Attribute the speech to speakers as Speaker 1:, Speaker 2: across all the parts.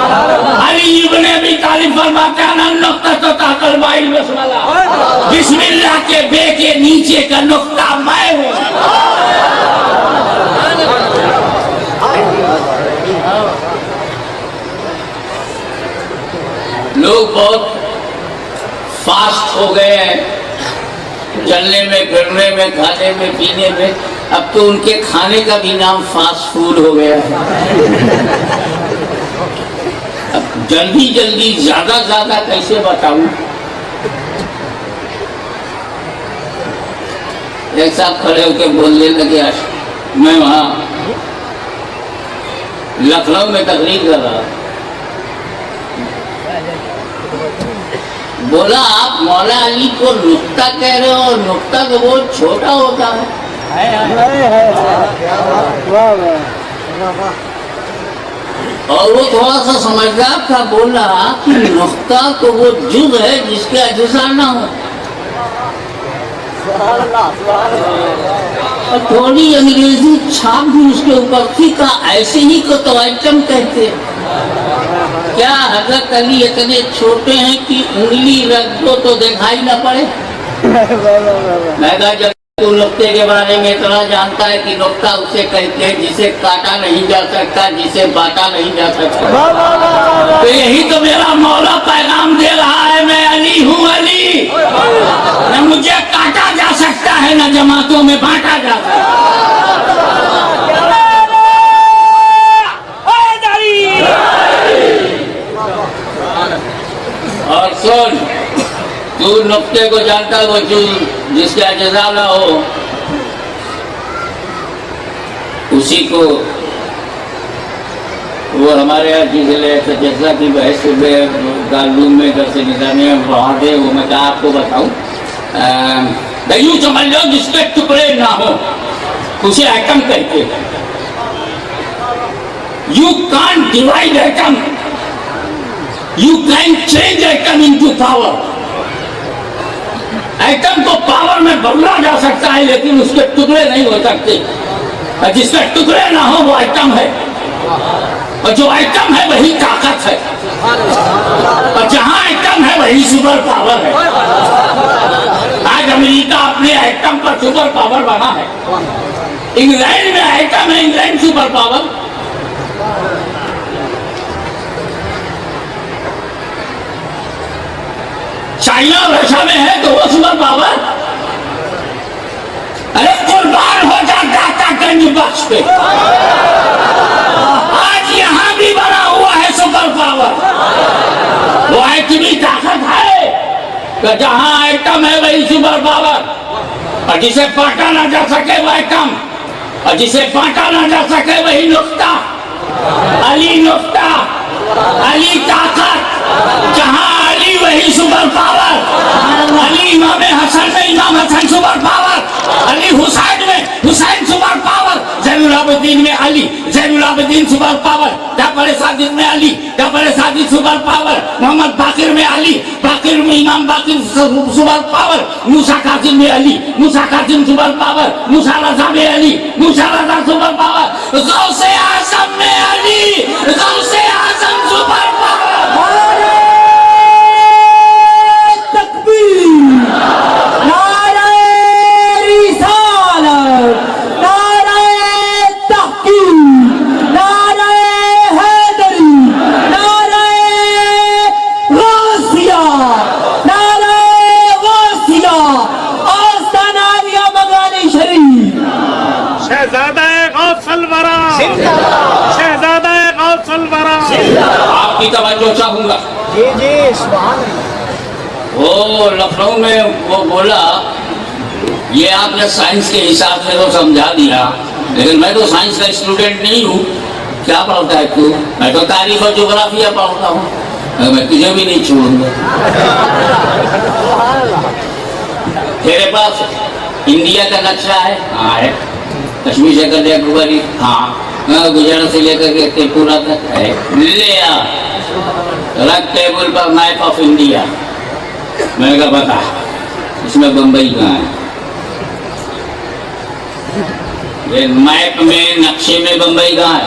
Speaker 1: علی ابن ابی طالب فرماتے ہیں نقطہ تو تاکل بائل بسملہ، بسم اللہ کے بے کے نیچے کا نقطہ میں ہوں۔ لوگ بہت فاسٹ ہو گئے ہیں چلنے میں، پھرنے میں، کھانے میں، پینے میں، اب تو ان کے کھانے کا بھی نام فاسٹ فوڈ ہو گیا ہے۔ اب جلدی جلدی زیادہ زیادہ کیسے بتاؤں؟ ایک صاحب کھڑے ہو کے بولنے لگے، میں وہاں لکھنؤ میں تقریر کر رہا، بولا آپ مولا علی کو نقطہ کہہ رہے ہو، اور نقطہ تو بہت چھوٹا ہوتا ہے۔ اور وہ تھوڑا سا سمجھدار تھا، بولا کہ نقطہ تو وہ جز ہے جس کے اجزا نہ ہو۔ اور تھوڑی انگریزی چھاپ بھی اس کے اوپر تھی، کہا ایسے ہی کو تو آئٹم کہتے ہیں۔ کیا حضرت علی اتنے چھوٹے ہیں کہ انگلی رکھ دو تو دکھائی نہ پڑے؟ میں کہا جب تو نقطے کے بارے میں اتنا جانتا ہے کہ نقطہ اسے کہتے ہیں جسے کاٹا نہیں جا سکتا، جسے بانٹا نہیں جا سکتا، تو یہی تو میرا مولا پیغام دے رہا ہے، میں علی ہوں علی، نہ مجھے کاٹا جا سکتا ہے نہ جماعتوں میں بانٹا جا سکتا ہے۔ اور سن، تو نقطے کو جانتا وہ جس کے اجزا نہ ہو، اسی کو وہ ہمارے یہاں چیزیں لے جزا کی بحث میں دارالعلوم میں درس نظامیہ میں پڑھاتے، وہ میں کہا آپ کو بتاؤں، یوں سمجھ لو جس کے ٹکڑے نہ ہو اسے ایٹم کہتے ہیں۔ You can't divide atom. You can't change atom into power. ایٹم کو پاور میں بدلا جا سکتا ہے لیکن اس کے ٹکڑے نہیں ہو سکتے، اور جس کے ٹکڑے نہ ہو وہ ایٹم ہے، اور جو ایٹم ہے وہی طاقت ہے، اور جہاں ایٹم ہے وہی سپر پاور ہے۔ آج امریکہ اپنے ایٹم پر سپر پاور بنا ہے، انگلینڈ میں ایٹم ہے، انگلینڈ سپر پاور۔ چائنا اور رشیا میں ہے تو وہ سپر پاور۔ ارے قربان ہو جا داتا گنج بخش پہ، آج یہاں بھی بنا ہوا ہے سپر پاور۔ وہ ایٹمی طاقت ہے کہ جہاں ایٹم ہے وہی سپر پاور، اور جسے بانٹا نہ جا سکے وہ ایٹم، اور جسے بانٹا نہ جا سکے وہی نقطہ۔ علی نقطہ، علی طاقت، جہاں علی وہی سپر پاور۔ علی امام حسن میں امام حسن سپر پاور، علی حسین میں حسین سپر پاور، زین العابدین میں علی زین العابدین سپر پاور، جعفر صادق میں علی جعفر صادق سپر پاور، محمد باقر میں علی باقر میں امام باقر سپر پاور، موسیٰ کاظم میں علی موسیٰ کاظم سپر پاور، موسیٰ رضا میں علی موسیٰ رضا سپر پاور، غوث اعظم میں علی غوث اعظم سپر پاور۔ آپ کی توجہ چاہوں گا۔
Speaker 2: جی جی سبحان اللہ۔
Speaker 1: وہ لکھنؤ میں وہ بولا، یہ آپ نے سائنس کے حساب سے تو سمجھا دیا، لیکن میں تو سائنس کا اسٹوڈنٹ نہیں ہوں۔ کیا پڑھتا ہے تو؟ میں تو تاریخ اور جغرافیہ پڑھتا ہوں، میں تجھے بھی نہیں چھوڑوں گا۔ تیرے پاس انڈیا کا نقشہ ہے؟ ہاں ہے۔ کشمیر سے کر دیا گواری؟ ہاں۔ گجرات سے لے کر کے تریپورہ تک ہے، لے آ رکھ table per map of India. میں نے کہا بتا اس میں بمبئی کہاں ہے؟ میپ میں نقشے میں بمبئی کہاں ہے؟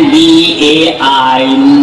Speaker 1: MUMBAI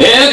Speaker 1: 1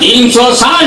Speaker 1: 360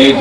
Speaker 1: 1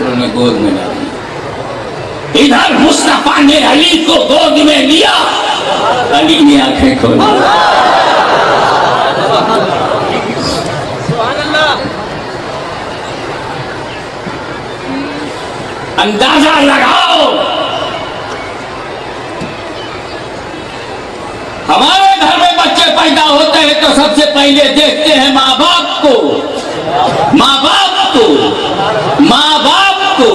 Speaker 1: انہوں نے گود میں لا لی. ادھر مصطفیٰ نے علی کو گود میں لیا, علی نے آنکھیں کھولی. اندازہ لگاؤ, ہمارے گھر میں بچے پیدا ہوتے ہیں تو سب سے پہلے دیکھتے ہیں ماں باپ کو, ماں باپ کو, ماں باپ کو.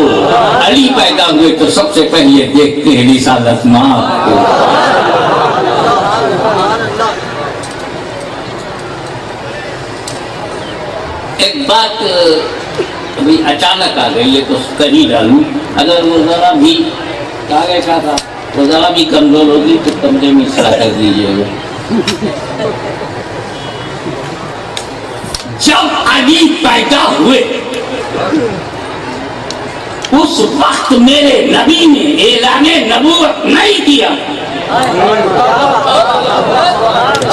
Speaker 1: علی پیدا ہوئے تو سب سے پہلے دیکھتے ہیں رسالت ماں کو. ایک بات ابھی اچانک آ گئی ہے تو کر ہی ڈالوں. اگر وہ ذرا بھی کاغذ کا تھا وہ ذرا بھی کمزور ہوگی تو کمرے میں اصلاح کر دیجیے گا. جب علی پیدا ہوئے اس وقت میرے نبی نے اعلان نبوت نہیں کیا.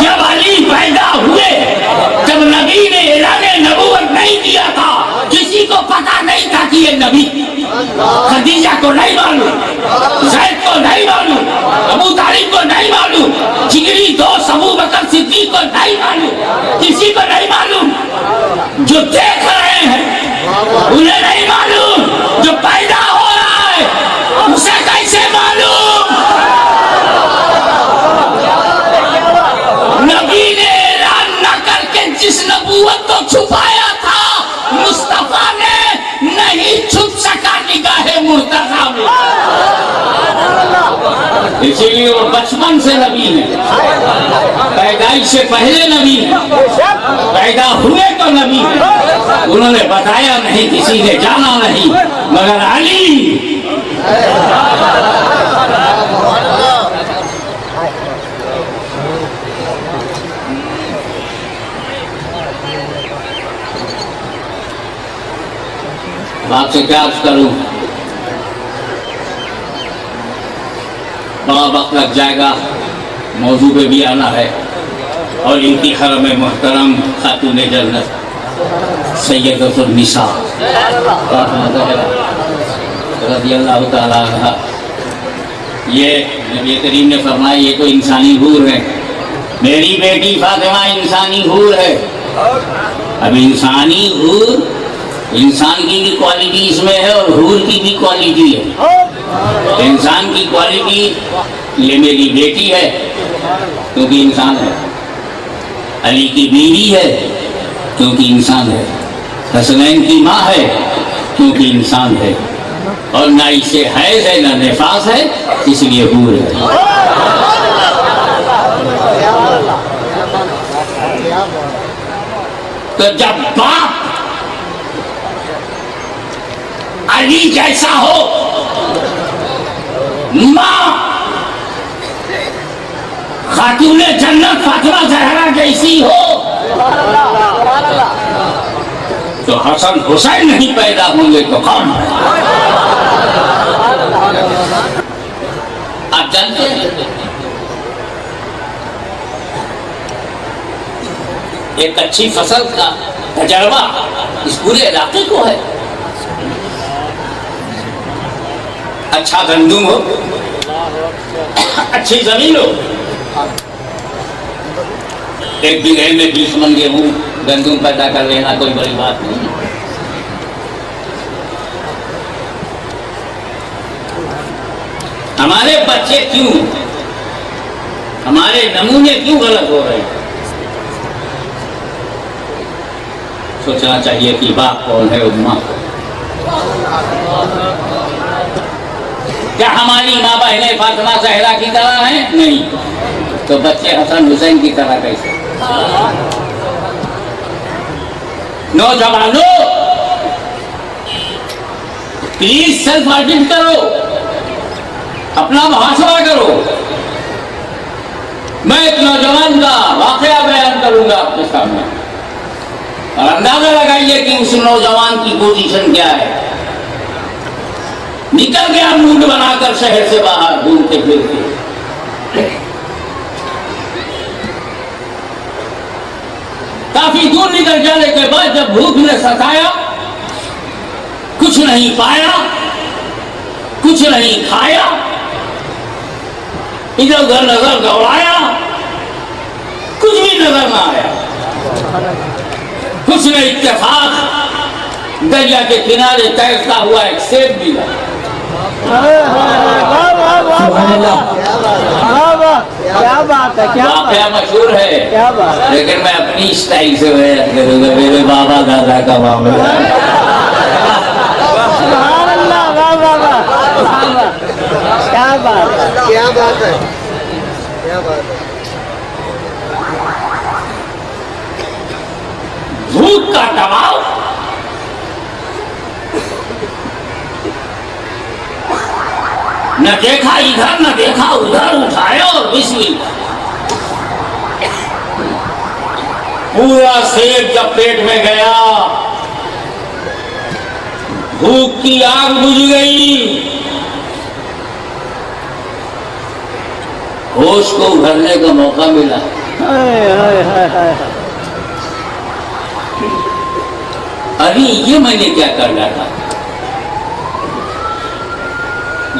Speaker 1: جب علی پیدا ہوئے جب نبی نے اعلان نبوت نہیں کیا تھا, کسی کو پتا نہیں تھا کہ یہ نبی. خدیجہ کو نہیں معلوم, زید کو نہیں معلوم, ابو طالب کو نہیں معلوم, جگری دوست ابو بکر صدیق کو نہیں معلوم, کسی کو نہیں معلوم. جو دیکھ رہے ہیں انہیں نہیں معلوم, جو پیدا ہو رہا ہے اسے کیسے معلوم. نبی نے اعلان نہ کر کے جس نبوت کو چھپایا تھا مصطفیٰ نے نہیں چھپ سکا نگاہ مرتضیٰ میں. اسی لیے وہ بچپن سے نبی ہے, پیدائش سے پہلے نبی ہے, پیدا ہوئے تو نبی ہے. انہوں نے بتایا نہیں, کسی نے جانا نہیں, مگر علی آپ سے کیا عرض کروں, بڑا وقت لگ جائے گا, موضوع پہ بھی آنا ہے. اور ان کی حرم محترم خاتون جنت سیدۃ النساء رضی اللہ تعالیٰ عنہا, یہ نبی کریم نے فرمایا یہ تو انسانی حور ہے. میری بیٹی فاطمہ انسانی حور ہے. اب انسانی حور, انسان کی بھی کوالٹی اس میں ہے اور حور کی بھی کوالٹی ہے. انسان کی کوالٹی یہ میری بیٹی ہے کیونکہ انسان ہے, علی کی بیوی ہے کیونکہ انسان ہے, حسنین کی ماں ہے کیونکہ انسان ہے, اور نہ اسے حیض ہے نہ نفاس ہے اس لیے حور ہے. تو جب باپ علی جیسا ہو, ماں خاتون جنت فاطمہ زہرا جیسی ہو, تو حسن حسین نہیں پیدا ہوں گے تو کون ہے؟ آپ جانتے ہیں ایک اچھی فصل کا تجربہ اس پورے علاقے کو ہے. اچھا گندم ہو, اچھی زمین ہو, ایک بیگھے میں 20 من گیہوں گندم پیدا کر لینا کوئی بڑی بات نہیں. ہمارے بچے کیوں, ہمارے نمونے کیوں غلط ہو رہے ہیں؟ سوچنا چاہیے کہ باپ کون ہے اور ماں کون. کیا ہماری ماں بہنیں فاطمہ زہرا کی طرح ہیں؟ نہیں. تو بچے حسن حسین کی طرح کیسے؟ نوجوانوں پلیز سیلف آڈٹ کرو, اپنا محاسبہ کرو. میں ایک نوجوان کا واقعہ بیان کروں گا آپ کے سامنے, اور اندازہ لگائیے کہ اس نوجوان کی پوزیشن کیا ہے. نکل گیا موڈ بنا کر شہر سے باہر گھومتے پھرتے, کافی دور نکل جانے کے بعد جب بھوک نے ستایا کچھ نہیں پایا، کچھ نہیں کھایا، ادھر ادھر نظر دوڑایا، کچھ بھی نظر نہ آیا۔ حسن اتفاق دریا کے کنارے تیرتا ہوا ایک سیب ملا۔
Speaker 3: سبحان اللہ۔
Speaker 2: کیا بات ہے، کیا
Speaker 1: واقعہ مشہور ہے،
Speaker 2: کیا بات ہے۔
Speaker 1: لیکن میں اپنی اسٹائل سے بیان کروں گا، میرے بابا دادا کا معاملہ ہے۔
Speaker 2: سبحان اللہ، واہ واہ واہ، سبحان اللہ، کیا بات ہے، کیا بات ہے، کیا بات ہے۔
Speaker 1: بھوک کا دباؤ، نہ دیکھا ادھر نہ دیکھا ادھر، اٹھایا اور بسم اللہ۔ پورا سیب جب پیٹ میں گیا، بھوک کی آگ بجھ گئی، ہوش کو ابھرنے کا موقع ملا۔
Speaker 2: ہائے ہائے ہائے ہائے۔
Speaker 1: ابھی یہ میں نے کیا کر ڈالا؟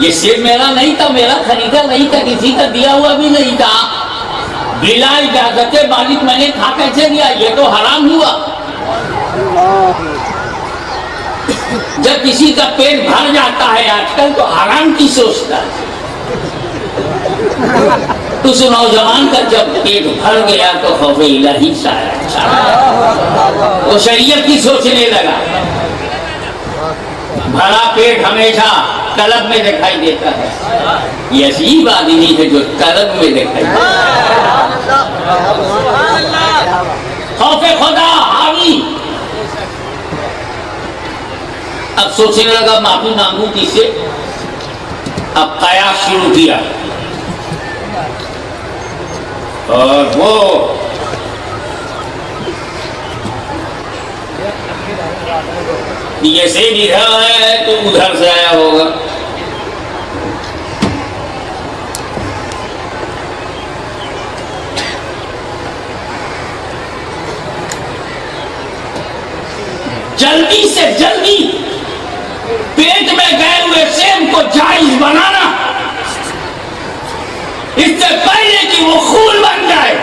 Speaker 1: یہ سیب میرا نہیں تھا، میرا خریدا نہیں تھا، کسی کا دیا ہوا بھی نہیں تھا، بلا اجازت مالک میں نے کھا کیسے دیا؟ یہ تو حرام ہوا۔ جب کسی کا پیٹ بھر جاتا ہے آج کل تو حرام کی سوچتا ہے۔ اس نوجوان کا جب پیٹ بھر گیا تو خوف الہی وہ شریعت کی سوچنے لگا۔ بھرا پیٹ ہمیشہ طلب میں دکھائی دیتا ہے، یہ عجیب آدمی ہے جو طلب میں دکھائی دیتا ہے۔ خوف خدا حاوی، اب سوچنے لگا معافی مانگوں کس سے؟ اب قیاس شروع کیا، اور وہ یہ سے ادھر ہے تو ادھر سے آیا ہوگا، جلدی سے جلدی پیٹ میں گئے ہوئے سیب کو جائز بنانا، اس سے پہلے کہ وہ خون بن جائے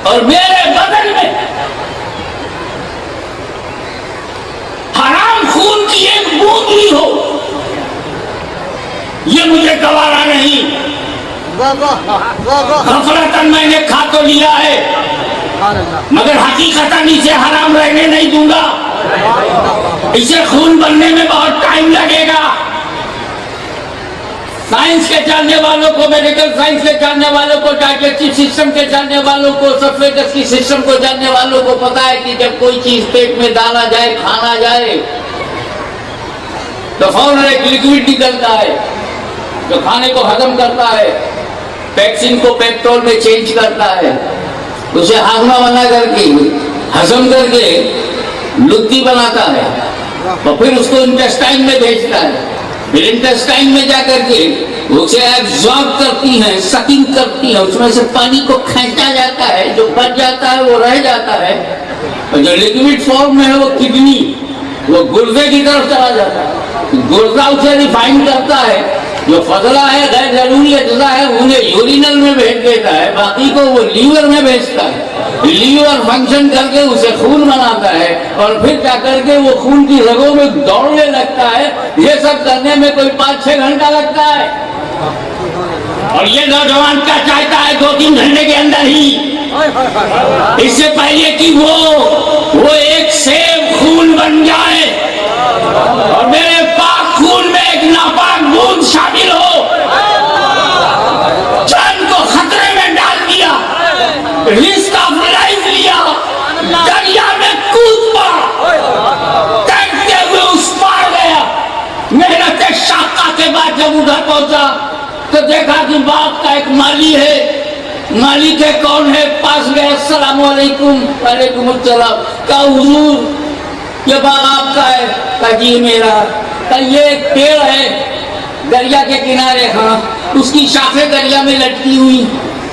Speaker 1: اور میرے بدن میں حرام خون کی ایک بوند بھی ہو، یہ مجھے گوارا نہیں۔ غفلتاً میں نے کھا تو لیا ہے، مگر حقیقتاً اسے حرام رہنے نہیں دوں گا، اسے خون بننے میں بہت ٹائم لگے گا۔ سائنس کے جاننے والوں کو، میڈیکل سائنس کے جاننے والوں کو، ڈائجسٹو سسٹم کے جاننے والوں کو، سرفیکٹس سسٹم کو جاننے والوں کو پتا ہے کہ جب کوئی چیز پیٹ میں ڈالا جائے، کھانا جائے، تو فوراً ایک لیکوڈ نکلتا ہے جو کھانے کو ہضم کرتا ہے، پیکسین کو پیپٹول میں چینج کرتا ہے، اسے ہاضمہ بنا کر کے ہضم کر کے لطی بناتا ہے، اور پھر اس کو انٹسٹائن میں بھیجتا ہے، پھر انٹسٹائن میں جا کر کے اسے ایبزارب کرتی ہیں، سکنگ کرتی ہیں، اس میں سے پانی کو کھینچا جاتا ہے، جو بچ جاتا ہے وہ رہ جاتا ہے، اور جو لیکوڈ فارم میں ہے وہ کڈنی، وہ گردے کی طرف چلا جاتا ہے، گردہ اسے ریفائن کرتا ہے، جو فضلہ ہے غیر ضروری اجزاء ہے انہیں یورینل میں بھیج دیتا ہے، باقی کو وہ لیور میں بھیجتا ہے، لیور فنکشن کر کے اسے خون بناتا ہے، اور پھر جا کر کے وہ خون کی رگوں میں دوڑنے لگتا ہے۔ یہ سب کرنے میں کوئی 5-6 گھنٹہ لگتا ہے، اور یہ نوجوان کیا چاہتا ہے 2-3 گھنٹے کے اندر ہی، اس سے پہلے کہ وہ ایک سیب خون بن جائے اور میرے پاک خون میں ایک ناپاک بوند شامل ہو، جان کو خطرے میں ڈال دیا، رسک آف لائف لیا، دریا میں کود پڑا، تیرتے ہوئے اس پار گیا۔ محنت شاقہ کے بعد جب ادھر پہنچا تو دیکھا کہ باغ کا ایک مالی ہے، مالک ہے کون ہے؟ پاس گئے، السلام علیکم۔ وعلیکم السلام۔ کہا حضور یہ باغ آپ کا ہے؟ کہا جی میرا۔ کہا یہ ایک پیڑ ہے دریا کے کنارے، ہاں، اس کی شاخیں دریا میں لٹکی ہوئی،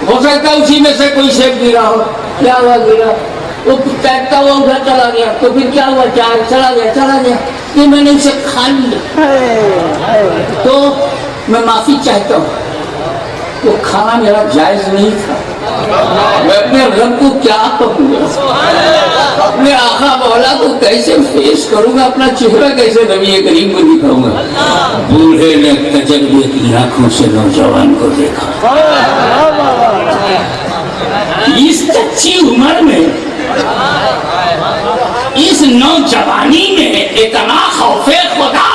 Speaker 1: ہو سکتا ہے اسی میں سے کوئی سیب گرا ہو۔ کیا ہوا گرا؟ وہ تیرتا ہوا ادھر چلا گیا، تو پھر کیا ہوا؟ چلا گیا کہ میں نے اسے کھا لیا، تو میں معافی چاہتا ہوں، وہ کھانا میرا جائز نہیں تھا، میں اپنے رب کو کیا کہوں گا، اپنے آقا مولا کو کیسے فیس کروں گا، اپنا چہرہ کیسے نبی کریم کو دکھاؤں گا؟ بوڑھے نے تجربے کی آنکھوں سے نوجوان کو دیکھا، اس کچی عمر میں، اس نوجوانی میں اتنا خوف خدا،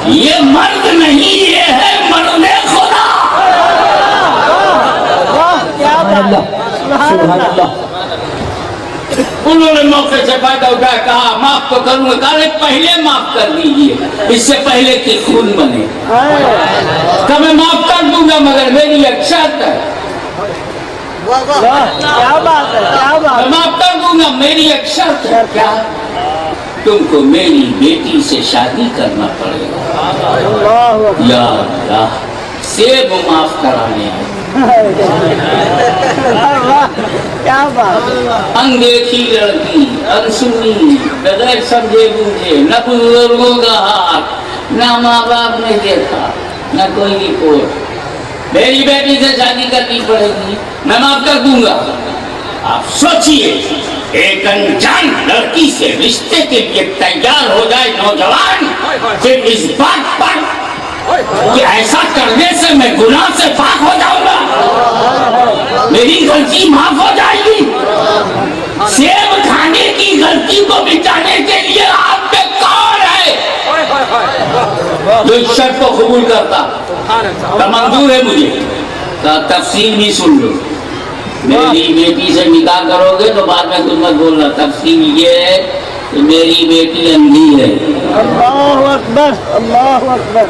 Speaker 1: یہ مرد نہیں، یہ ہے مرد خدا۔
Speaker 3: سبحان اللہ۔
Speaker 1: انہوں نے موقع سے فائدہ اٹھایا، کہا معاف تو کروں گا، کہا پہلے معاف کر دیجیے، اس سے پہلے کہ خون بنے، کہ میں معاف کر دوں گا مگر میری ایک شرط ہے،
Speaker 2: کیا بات ہے، کیا
Speaker 1: میں
Speaker 2: بات
Speaker 1: معاف کر دوں گا، میری ایک شرط ہے، کیا؟ تم کو میری بیٹی سے شادی کرنا پڑے گا۔ یا اللہ، سیب معاف کرانے ہیں،
Speaker 2: کیا بات،
Speaker 1: اندیکھی لڑکی، انسنی، بغیر سمجھے بوجھے، نہ بزرگوں کا ہاتھ، نہ ماں باپ نے دیکھا، نہ کوئی رپورٹ، میری بیٹی سے شادی کرنی پڑے گی، میں معاف کر دوں گا۔ آپ سوچئے، ایک انجان لڑکی سے رشتے کے لیے تیار ہو جائے نوجوان، پھر اس بات پر کہ ایسا کرنے سے میں گناہ سے پاک ہو جاؤں گا، میری غلطی معاف ہو جائے گی، سیب کھانے کی غلطی کو مٹانے کے لیے آپ میں کون ہے جو اس شرط کو قبول کرتا؟ تو منظور ہے مجھے، تو تفصیل بھی سن لو، میری بیٹی سے نکاح کرو گے تو بعد میں کچھ مت بولنا، تفصیل یہ ہے کہ میری بیٹی اندھی ہے،
Speaker 2: اللہ اکبر، اللہ اکبر،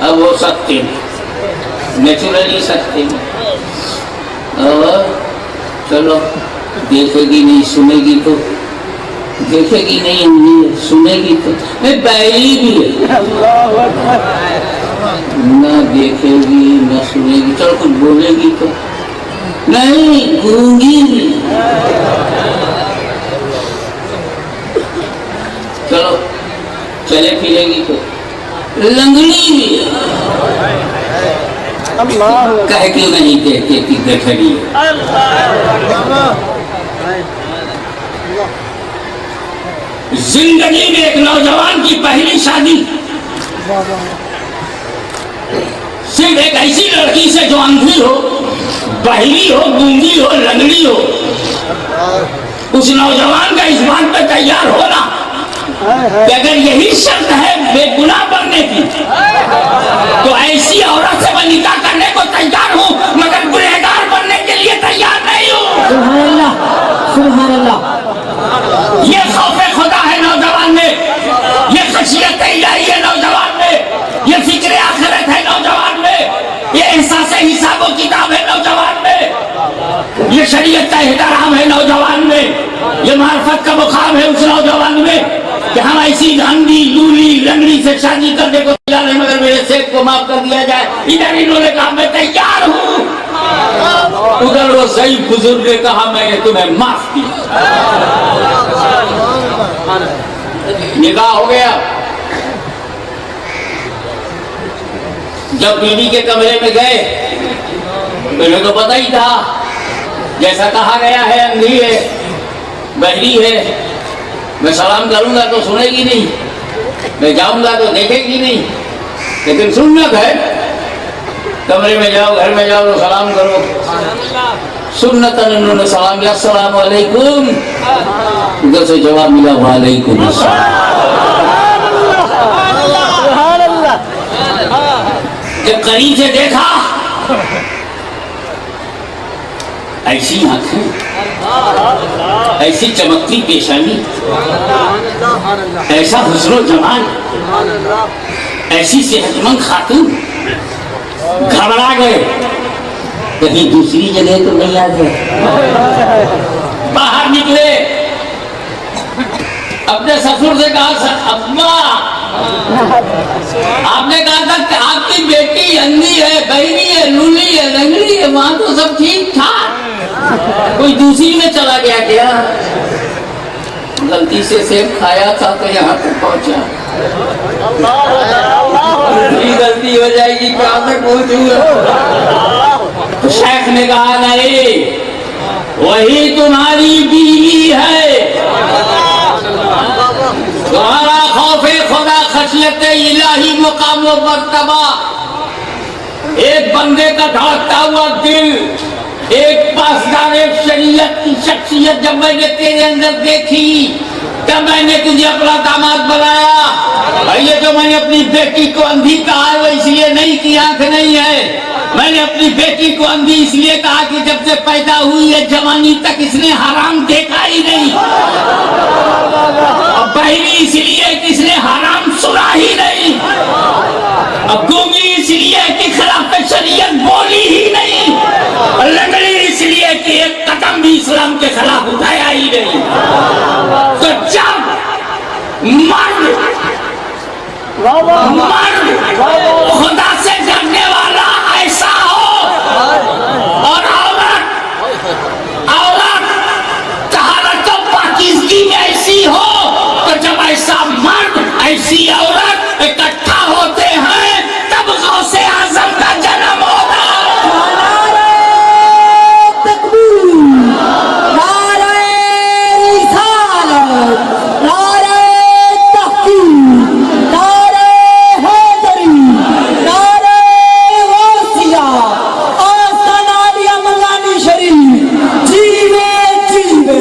Speaker 1: اب وہ سکتے ہیں، نیچرلی سکتے ہیں، اور چلو دیکھے گی نہیں سنے گی تو، دیکھے گی نہیں اندھی ہے، سنے گی تو، میں بہری بھی ہے،
Speaker 2: اللہ اکبر،
Speaker 1: نہ دیکھے گی نہ سنے گی، چلو کچھ بولے گی تو نہیں، گونگی بھی، چلو چلے پھرے گی تو لنگڑی بھی،
Speaker 2: اللہ
Speaker 1: کہہ کیوں نہیں کہتے کہ گٹھڑی ہے؟ زندگی میں ایک نوجوان کی پہلی شادی صرف ایک ایسی لڑکی سے جو اندھی ہو، بہری ہو، گونگی ہو، لنگڑی ہو، اس نوجوان کا اس بات پہ تیار ہونا کہ اگر یہی شرط ہے بے گناہ بننے کی تو ایسی عورت سے میں نکاح کرنے کو تیار ہوں، مگر گنہگار بننے کے لیے تیار نہیں ہوں۔
Speaker 3: سبحان اللہ، سبحان اللہ۔
Speaker 1: یہ خوف خدا ہے نوجوان میں، یہ خشیت الہی ہے نوجوان میں، یہ فکر آخرت ہے نوجوان میں، یہ احساس حساب و کتاب ہے نوجوان میں، یہ شریعت کا احترام ہے نوجوان میں، یہ معرفت کا مقام ہے اس نوجوان میں کہ ہم ایسی اندھی لولی لنگڑی سے شادی کرنے کو تیار ہے مگر میرے سیب کو معاف کر دیا جائے۔ ادھر انہوں نے کہا میں تیار ہوں، ادھر وہ ضعیف بزرگ نے کہا میں نے تمہیں معاف کیا۔ نکاح ہو گیا، جب بیوی کے کمرے میں گئے پہلے تو پتہ ہی تھا، جیسا کہا گیا ہے اندھی ہے، بہری ہے، میں سلام کروں گا تو سنے گی نہیں، میں جاؤں گا تو دیکھے گی نہیں، لیکن سنت ہے کمرے میں جاؤ، گھر میں جاؤ تو سلام کرو، سنتاً انہوں نے سلام کیا، السلام علیکم، ادھر سے جواب ملا وعلیکم السلام۔
Speaker 2: سبحان اللہ،
Speaker 1: جب قریب سے دیکھا ایسی آنکھیں، ایسی چمکتی پیشانی، ایسا حسن و جمال، ایسی صحت مند خاتون، گھبرا گئے کہیں دوسری جگہ تو نہیں آ گئے، باہر نکلے، اپنے سسر سے کہا اماں آپ نے کہا تھا کہ آپ کی بیٹی اندھی ہے، بہری ہے، لولی ہے، لنگڑی ہے، وہاں تو سب ٹھیک ٹھاک، کوئی دوسری میں چلا گیا کیا؟ غلطی سے سیب کھایا تھا تو یہاں تک پہنچا، غلطی ہو جائے گی کہاں تک پہنچوں گا؟ تو شیخ نے کہا نہیں، وہی تمہاری بیوی ہے، تمہارا خوف خدا خشیت الہی مقام و مرتبہ، ایک بندے کا دھڑکتا ہوا دل، ایک پاسدار شریعت کی شخصیت جب میں نے تیرے اندر دیکھی تب میں نے تجھے اپنا داماد بنایا۔ یہ جو میں نے اپنی بیٹی کو اندھی کہا ہے وہ اس لیے نہیں کہ آنکھ نہیں ہے، میں نے اپنی بیٹی کو اندھی اس لیے کہا کہ جب سے پیدا ہوئی ہے جوانی تک اس نے حرام دیکھا ہی نہیں، اور بہری اس لیے کہ اس نے حرام سنا ہی نہیں، اب گونگی اس لیے کہ خلاف شریعت بولی ہی نہیں، اور لنگڑی اس لیے کہ ایک قدم بھی اسلام کے خلاف اٹھایا ہی نہیں۔ تو جب مرد خدا سے ڈرنے والا ایسا ہو اور عورت طہارت و پاکیزگی میں ایسی ہو، تو جب ایسا مرد ایسی عورت اکٹھا ہوتے ہیں تب غوث اعظم کا جنم ہوتا ہے۔
Speaker 3: تکبیر، نعرہ رسالت، نعرہ تحقیق، نعرہ حیدری، نعرہ غوثیہ، آستان عالیہ ملانی شریف، جیوے جیوے۔